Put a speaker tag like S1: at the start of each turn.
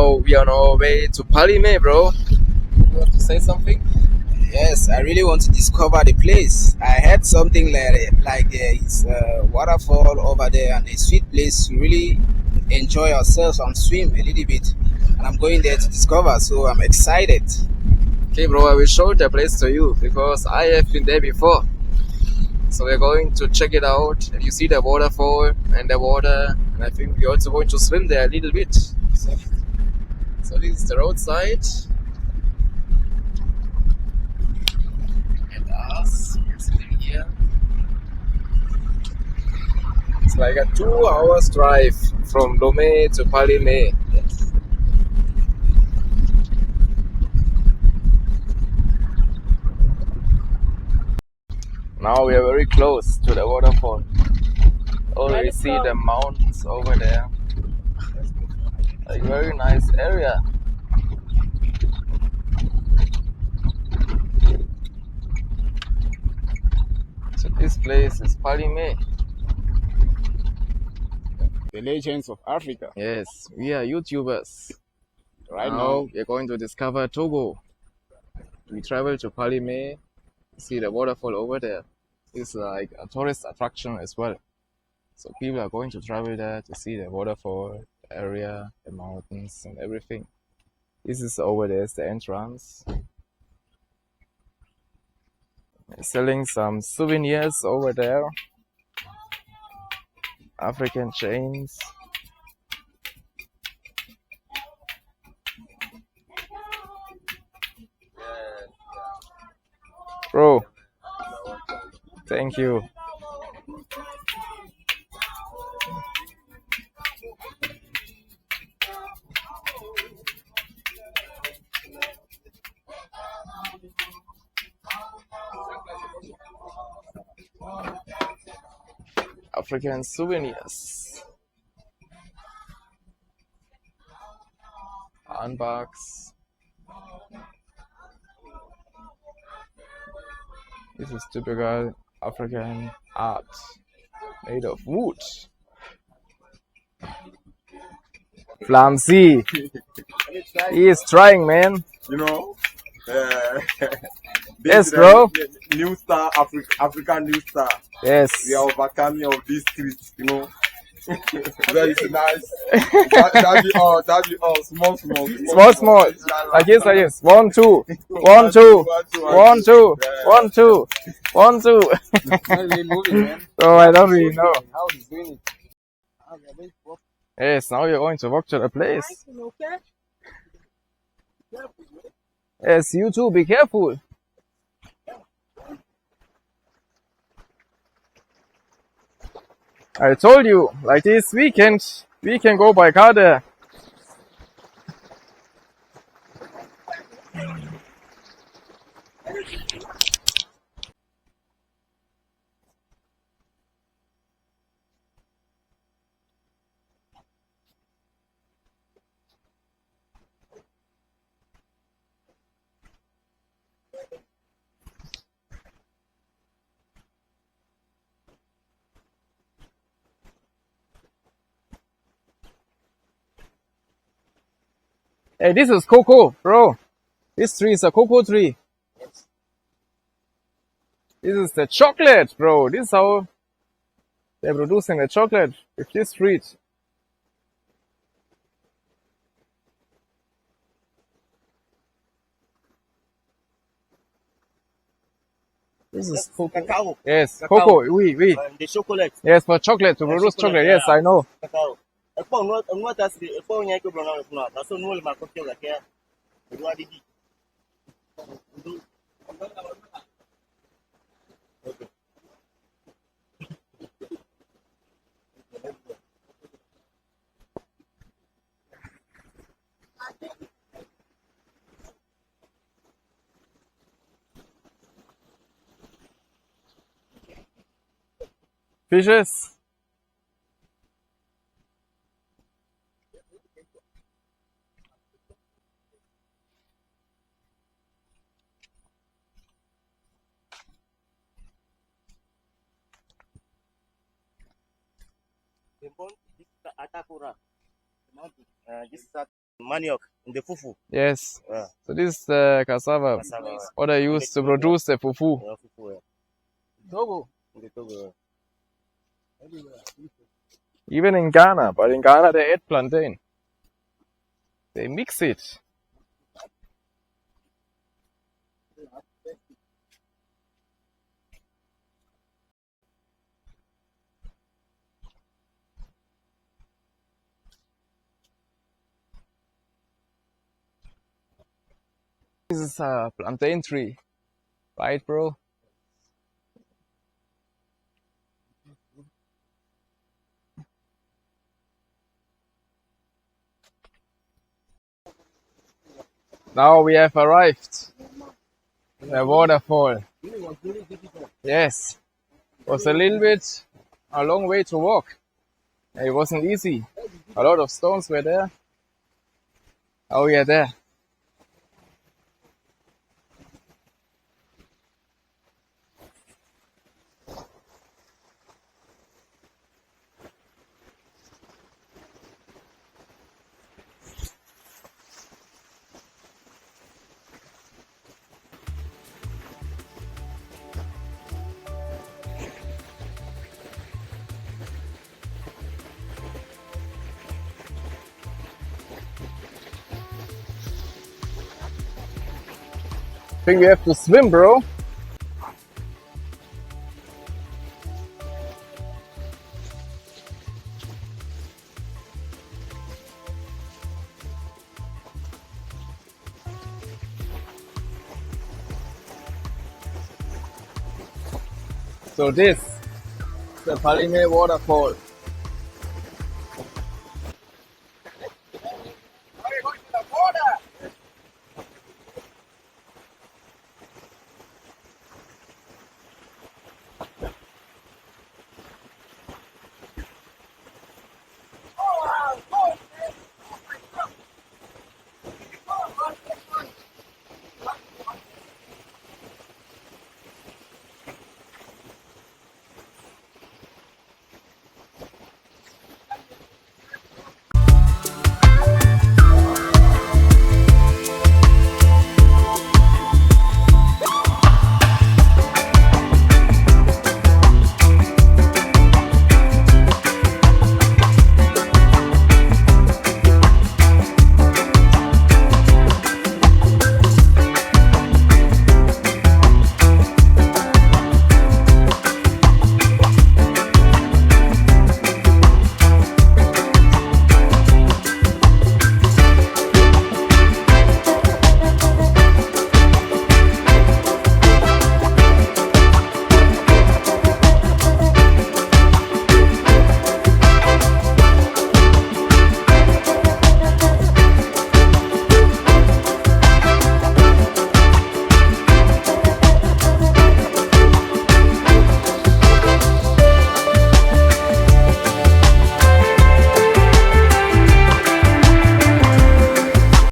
S1: now we are on our way to Palime, bro. You want to say something?
S2: Yes, I really want to discover the place. I heard something like there is a waterfall over there and a sweet place to really enjoy ourselves and swim a little bit. And I'm going there to discover, so I'm excited.
S1: Okay, bro, I will show the place to you because I have been there before. So we're going to check it out. And you see the waterfall and the water, and I think we're also going to swim there a little bit. So this is the roadside. And us, we're sitting here. It's like a 2 hours drive from Lomé to Palime. Yes. Now we are very close to the waterfall. Already see the mountains over there. A very nice area. So this place is Palime.
S3: The legends of Africa.
S1: Yes, we are YouTubers.
S3: Right
S1: Now
S3: now,
S1: we are going to discover Togo. We travel to Palime, see the waterfall over there. It's like a tourist attraction as well. So people are going to travel there to see the waterfall, the area, the mountains and everything. This is over there, is the entrance. They're selling some souvenirs over there. African chains. Bro, thank you. African souvenirs. Handbags. This is typical African art made of wood. Flamsy. He is trying, man.
S4: You know,
S1: Yes, bro.
S4: New star, African new star.
S1: Yes.
S4: We are overcoming of this street, you know. That is nice. That be all. Small.
S1: Small. Like this. 1, 2. 1, 2. 1, 2. 1, 2. 1, 2. Oh, I don't really know.
S2: How he's doing it?
S1: Yes, now you're going to walk to the place. Yes, you too, be careful. I told you, like this weekend, we can go by car there. Hey, this is cocoa, bro. This tree is a cocoa tree. This is the chocolate, bro. This is how they're producing the chocolate with this fruit. This is cocoa.
S2: Cacao.
S1: Yes,
S2: Cacao.
S1: cocoa. Oui.
S2: The chocolate.
S1: Yes, for chocolate, to produce chocolate. Yes, I know.
S2: Cacao.
S1: Fishes.
S2: Atakura. This is
S5: manioc in the fufu.
S1: Yes.
S5: Yeah.
S1: So this is the cassava.
S5: Cassava.
S1: What I use to produce the fufu.
S5: Yeah, fufu. Yeah.
S1: Togo.
S5: In the Togo.
S1: Even in Ghana, but in Ghana they add plantain. They mix it. This is a plantain tree, right, bro? Now we have arrived. The waterfall. Yes. It was a little bit a long way to walk. It wasn't easy. A lot of stones were there. Oh yeah, there. I think we have to swim, bro. So this is the Palime waterfall.